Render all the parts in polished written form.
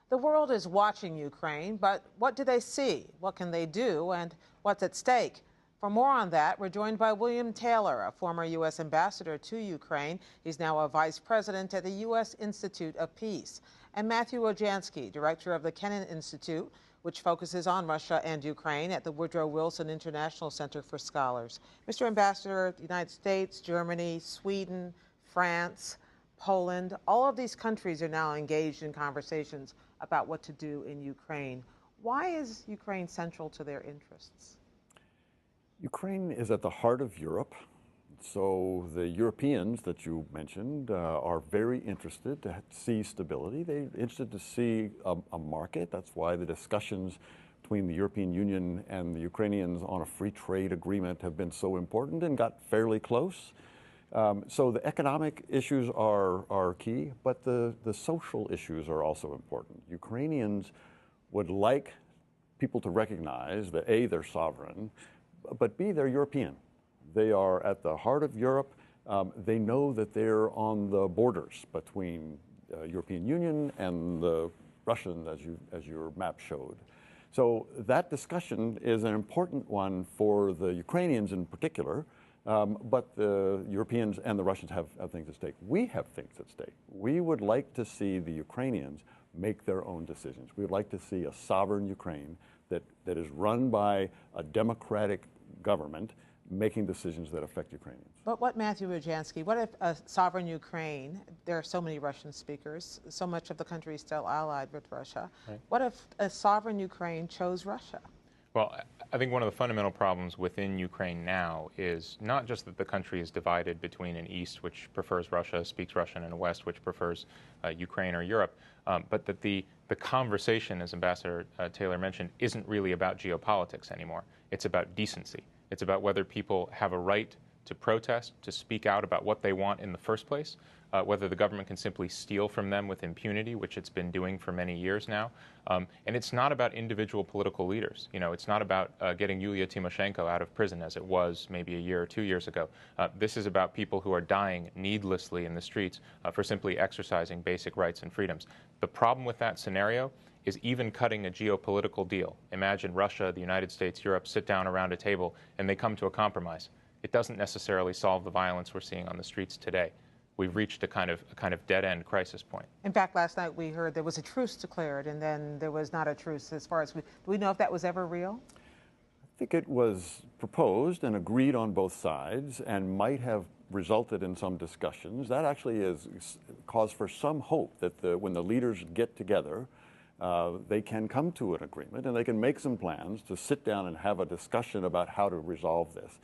The world is watching Ukraine, but what do they see? What can they do? And what's at stake? For more on that, we're joined by William Taylor, a former U.S. ambassador to Ukraine. He's now a vice president at the U.S. Institute of Peace. And Matthew Ojansky, director of the Kennan Institute, which focuses on Russia and Ukraine at the Woodrow Wilson International Center for Scholars. Mr. Ambassador, the United States, Germany, Sweden, France, Poland, all of these countries are now engaged in conversations about what to do in Ukraine. Why is Ukraine central to their interests? Ukraine is at the heart of Europe, so the Europeans that you mentioned are very interested to see stability. They're interested to see a market. That's why the discussions between the European Union and the Ukrainians on a free trade agreement have been so important and got fairly close. So the economic issues are key, but the social issues are also important. Ukrainians would like people to recognize that A, they're sovereign, but B, they're European. They are at the heart of Europe. They know that they're on the borders between European Union and the Russian, as your map showed. So that discussion is an important one for the Ukrainians in particular, but the Europeans and the Russians have things at stake. We have things at stake. We would like to see the Ukrainians make their own decisions. We would like to see a sovereign Ukraine that is run by a democratic government making decisions that affect Ukrainians. But what, Matthew Ojansky, what if a sovereign Ukraine, there are so many Russian speakers, so much of the country is still allied with Russia. Right. What if a sovereign Ukraine chose Russia? Well, I think one of the fundamental problems within Ukraine now is not just that the country is divided between an East, which prefers Russia, speaks Russian, and a West, which prefers Ukraine or Europe, but that the conversation, as Ambassador Taylor mentioned, isn't really about geopolitics anymore. It's about decency. It's about whether people have a right to protest, to speak out about what they want in the first place, whether the government can simply steal from them with impunity, which it's been doing for many years now. And it's not about individual political leaders. You know, it's not about getting Yulia Tymoshenko out of prison as it was maybe a year or 2 years ago. This is about people who are dying needlessly in the streets for simply exercising basic rights and freedoms. The problem with that scenario is even cutting a geopolitical deal. Imagine Russia, the United States, Europe sit down around a table and they come to a compromise. It doesn't necessarily solve the violence we're seeing on the streets today. We've reached a kind of dead-end crisis point. In fact, last night we heard there was a truce declared, and then there was not a truce as far as do we know if that was ever real? I think it was proposed and agreed on both sides and might have resulted in some discussions. That actually is cause for some hope that when the leaders get together, they can come to an agreement and they can make some plans to sit down and have a discussion about how to resolve this.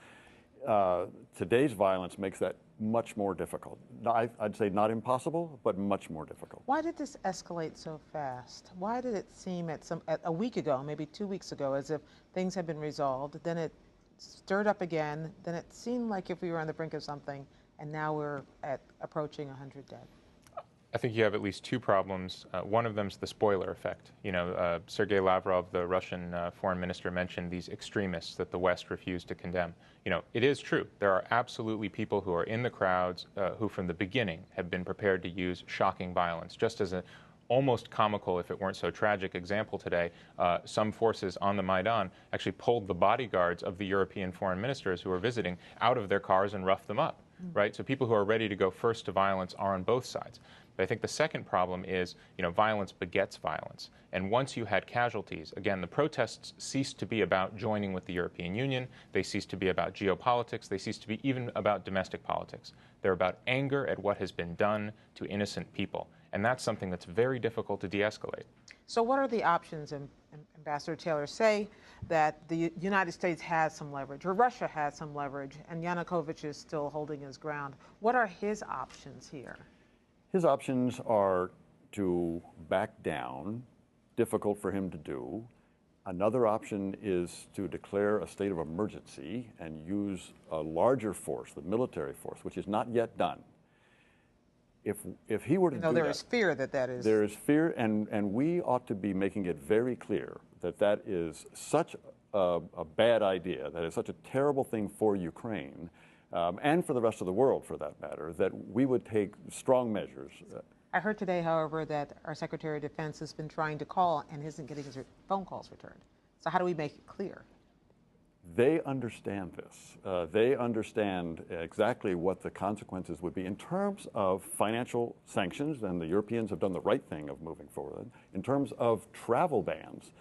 Today's violence makes that much more difficult. I'd say not impossible, but much more difficult. Why did this escalate so fast? Why did it seem at a week ago, maybe 2 weeks ago, as if things had been resolved, then it stirred up again, then it seemed like if we were on the brink of something, and now we're approaching 100 dead? I think you have at least two problems. One of them is the spoiler effect. You know, Sergei Lavrov, the Russian foreign minister, mentioned these extremists that the West refused to condemn. You know, it is true. There are absolutely people who are in the crowds who from the beginning have been prepared to use shocking violence. Just as an almost comical, if it weren't so tragic, example today, some forces on the Maidan actually pulled the bodyguards of the European foreign ministers who were visiting out of their cars and roughed them up. Right? So people who are ready to go first to violence are on both sides. But I think the second problem is, you know, violence begets violence. And once you had casualties, again, the protests ceased to be about joining with the European Union. They ceased to be about geopolitics. They ceased to be even about domestic politics. They're about anger at what has been done to innocent people. And that's something that's very difficult to de-escalate. So what are the options, Ambassador Taylor? Say that the United States has some leverage, or Russia has some leverage, and Yanukovych is still holding his ground. What are his options here? His options are to back down, difficult for him to do. Another option is to declare a state of emergency and use a larger force, the military force, which is not yet done. If he were to do that, there is fear that is. There is fear, and we ought to be making it very clear that that is such a bad idea, that is such a terrible thing for Ukraine, and for the rest of the world, for that matter, that we would take strong measures. I heard today, however, that our Secretary of Defense has been trying to call and isn't getting his phone calls returned. So how do we make it clear? They understand this. They understand exactly what the consequences would be in terms of financial sanctions, and the Europeans have done the right thing of moving forward. In terms of travel bans,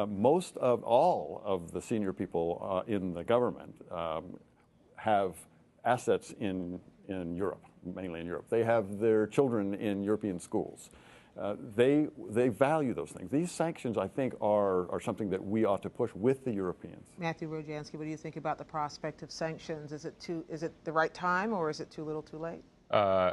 most of all of the senior people in the government have assets in Europe, mainly in Europe. They have their children in European schools. They value those things. These sanctions, I think, are something that we ought to push with the Europeans. Matthew Rojansky, what do you think about the prospect of sanctions? Is it the right time, or is it too little, too late?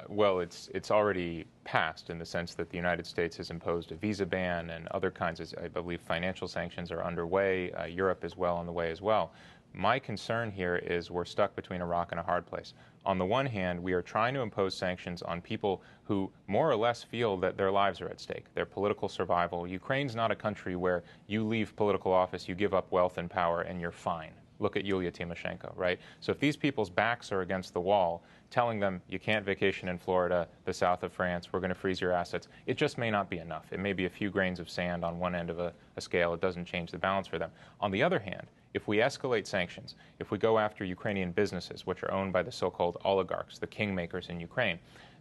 Well, it's already passed in the sense that the United States has imposed a visa ban and other kinds of, I believe, financial sanctions are underway. Europe is well on the way as well. My concern here is we're stuck between a rock and a hard place. On the one hand, we are trying to impose sanctions on people who more or less feel that their lives are at stake, their political survival. Ukraine's not a country where you leave political office, you give up wealth and power, and you're fine. Look at Yulia Tymoshenko, right? So if these people's backs are against the wall, telling them you can't vacation in Florida, the south of France, we're going to freeze your assets, it just may not be enough. It may be a few grains of sand on one end of a scale. It doesn't change the balance for them. On the other hand, if we escalate sanctions, if we go after Ukrainian businesses, which are owned by the so-called oligarchs, the kingmakers in Ukraine,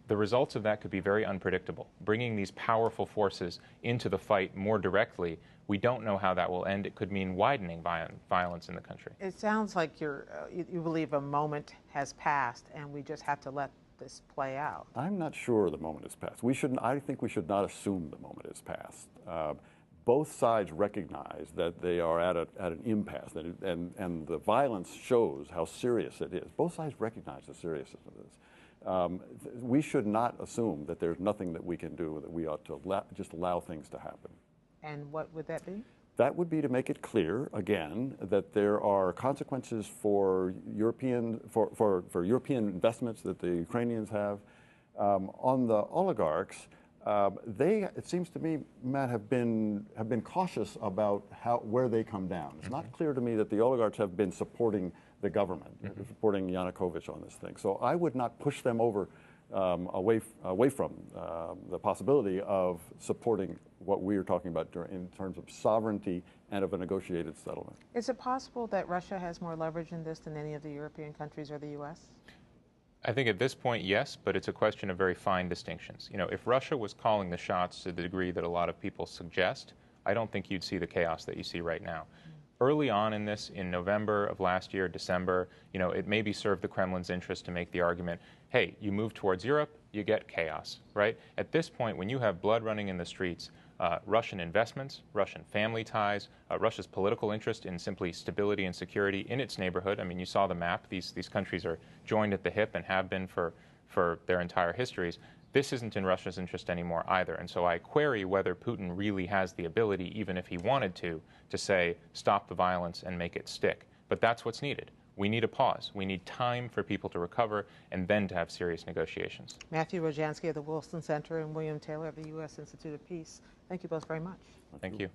the results of that could be very unpredictable. Bringing these powerful forces into the fight more directly, we don't know how that will end. It could mean widening violence in the country. It sounds like you believe a moment has passed and we just have to let this play out. I'm not sure the moment has passed. I think we should not assume the moment has passed. Both sides recognize that they are at an impasse, and the violence shows how serious it is. Both sides recognize the seriousness of this. We should not assume that there's nothing that we can do, that we ought to just allow things to happen. And what would that be? That would be to make it clear, again, that there are consequences for European investments that the Ukrainians have. On the oligarchs, it seems to me, Matt, have been cautious about where they come down. It's not clear to me that the oligarchs have been supporting the government, supporting Yanukovych on this thing. So I would not push them over away from the possibility of supporting what we are talking about in terms of sovereignty and of a negotiated settlement. Is it possible that Russia has more leverage in this than any of the European countries or the U.S.? I think at this point, yes, but it's a question of very fine distinctions. You know, if Russia was calling the shots to the degree that a lot of people suggest, I don't think you'd see the chaos that you see right now. Early on in this, in November of last year, December, you know, it maybe served the Kremlin's interest to make the argument, hey, you move towards Europe, you get chaos, right? At this point, when you have blood running in the streets, Russian investments, Russian family ties, Russia's political interest in simply stability and security in its neighborhood. I mean, you saw the map. These countries are joined at the hip and have been for their entire histories. This isn't in Russia's interest anymore either. And so I query whether Putin really has the ability, even if he wanted to say, stop the violence and make it stick. But that's what's needed. We need a pause. We need time for people to recover and then to have serious negotiations. Matthew Rojansky of the Wilson Center and William Taylor of the U.S. Institute of Peace, thank you both very much. Thank you.